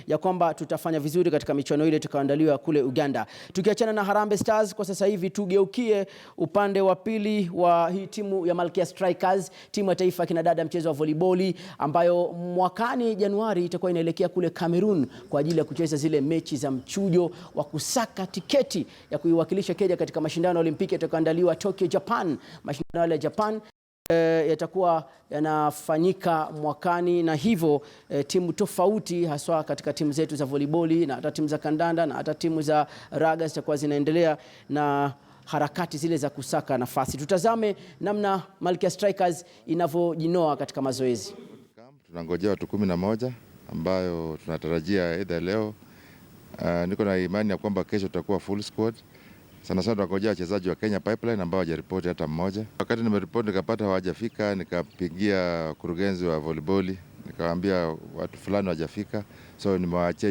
ya kwamba tutafanya vizuri katika michuano ile tutakayoandaliwa kule Uganda. Tukiachana na Harambee Stars kwa sasa hivi, tugeukie upande wa pili wa hii timu ya Malkia Strikers, timu ya taifa kina dada mchezo wa volleyball, ambayo mwakani Januari itakuwa inaelekea kule Cameroon kwa ajili ya kucheza zile mechi za mchujo wa kusaka tiketi ya kuiwakilisha Kenya katika mashindano ya Olimpiki yatakayoandaliwa Tokyo, Japan. Mashindano ya Japan yatakuwa yanafanyika mwakani, na hivyo timu tofauti haswa katika timu zetu za volleyball na hata timu za kandanda na hata timu za raga zitakuwa zinaendelea na harakati zile za kusaka nafasi. Tutazame namna Malkia Strikers inavyojinoa katika mazoezi. Tunangojea watu 11 ambayo tunatarajia either leo. Niko na imani ya kwamba kesho tutakuwa full squad. Sana sana tunangojea wachezaji wa Kenya Pipeline ambao hawajaripoti hata mmoja. Wakati nimeripoti nikapata hawajafika, nikapigia kurugenzi wa volleyball, nikawaambia watu fulani hawajafika, so nimewaachia